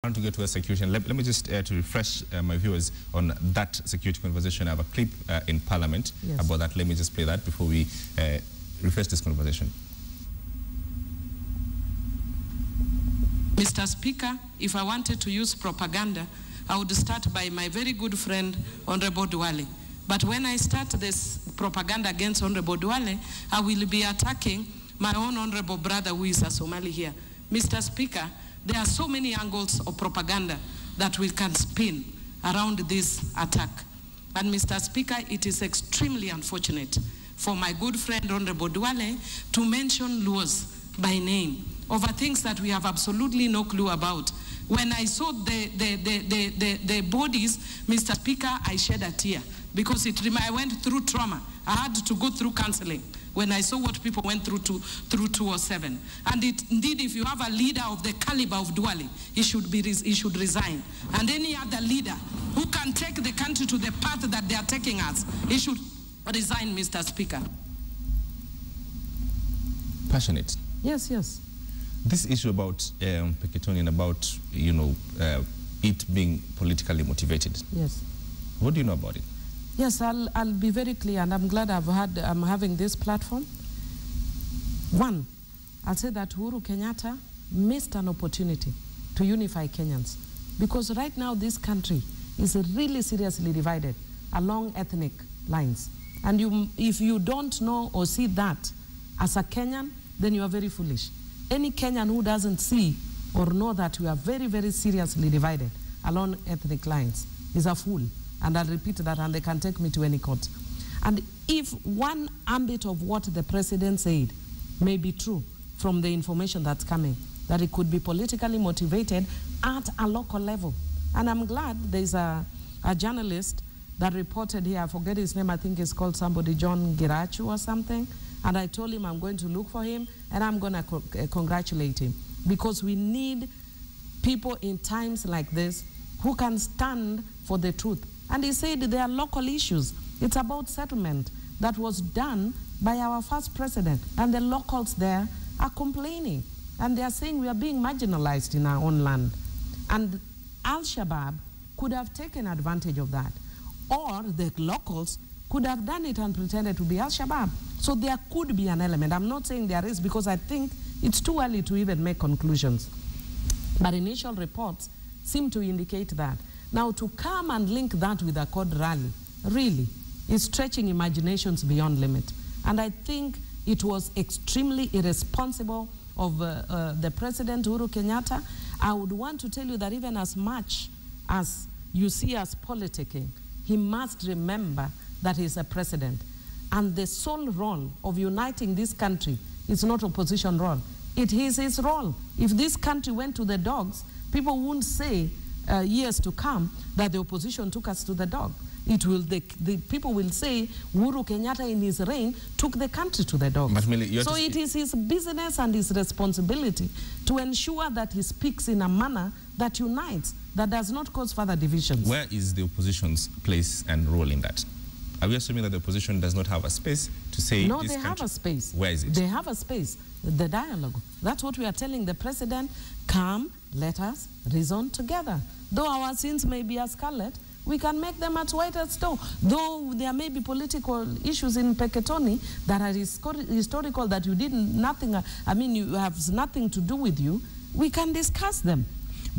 want to go to a security. Let me just to refresh my viewers on that security conversation. I have a clip in Parliament about that. Let me just play that before we refresh this conversation. Mr. Speaker, if I wanted to use propaganda, I would start by my very good friend, Honorable Duale. But when I start this propaganda against Honorable Duale, I will be attacking my own honorable brother who is a Somali here. Mr. Speaker, there are so many angles of propaganda that we can spin around this attack. And Mr. Speaker, it is extremely unfortunate for my good friend Honorable Duale to mention laws by name over things that we have absolutely no clue about. When I saw the bodies, Mr. Speaker, I shed a tear because I went through trauma. I had to go through counseling when I saw what people went through 207. And indeed, if you have a leader of the caliber of Duale, he should resign. And any other leader who can take the country to the path that they are taking us, he should resign, Mr. Speaker. Passionate. Yes, yes. This issue about Mpeketoni and about, it being politically motivated. Yes. What do you know about it? Yes, I'll be very clear, and I'm glad I'm having this platform. One, I'll say that Uhuru Kenyatta missed an opportunity to unify Kenyans, because right now this country is really seriously divided along ethnic lines. And if you don't know or see that as a Kenyan, then you are very foolish. Any Kenyan who doesn't see or know that we are very, very seriously divided along ethnic lines is a fool. And I'll repeat that, and they can take me to any court. And if one ambit of what the president said may be true from the information that's coming, that it could be politically motivated at a local level. And I'm glad there's a journalist that reported here, I forget his name, I think it's called somebody, John Girachu or something. And I told him I'm going to look for him, and I'm going to congratulate him. Because we need people in times like this who can stand for the truth. And he said there are local issues. It's about settlement that was done by our first president. And the locals there are complaining. And they are saying we are being marginalized in our own land. And Al-Shabaab could have taken advantage of that. Or the locals could have done it and pretended to be Al-Shabaab. So there could be an element. I'm not saying there is, because I think it's too early to even make conclusions. But initial reports seem to indicate that. Now, to come and link that with a CORD rally, really, is stretching imaginations beyond limit. And I think it was extremely irresponsible of the President, Uhuru Kenyatta. I would want to tell you that even as much as you see us politicking, he must remember that he's a president. And the sole role of uniting this country is not opposition role. It is his role. If this country went to the dogs, people wouldn't say years to come that the opposition took us to the dog. The people will say Uhuru Kenyatta in his reign took the country to the dogs. So it is his business and his responsibility to ensure that he speaks in a manner that unites, that does not cause further divisions. Where is the opposition's place and role in that? Are we assuming that the opposition does not have a space to say no, this they have a space. Where is it? They have a space. The dialogue. That's what we are telling the president. Come, let us reason together. Though our sins may be as scarlet, we can make them as white as snow. Though there may be political issues in Mpeketoni that are historical, that you did nothing, you have nothing to do with you, we can discuss them.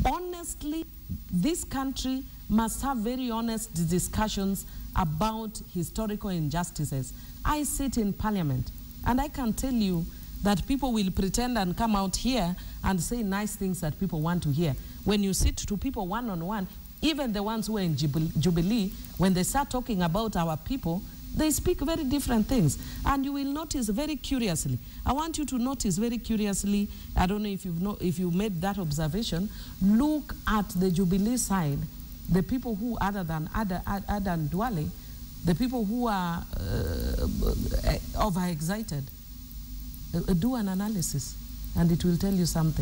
Honestly, this country must have very honest discussions about historical injustices. I sit in Parliament, and I can tell you that people will pretend and come out here and say nice things that people want to hear. When you sit to people one-on-one, even the ones who are in Jubilee, when they start talking about our people, they speak very different things. And you will notice very curiously. I want you to notice very curiously, I don't know if you made that observation, look at the Jubilee side, the people who, other than Duale, the people who are overexcited, do an analysis, and it will tell you something.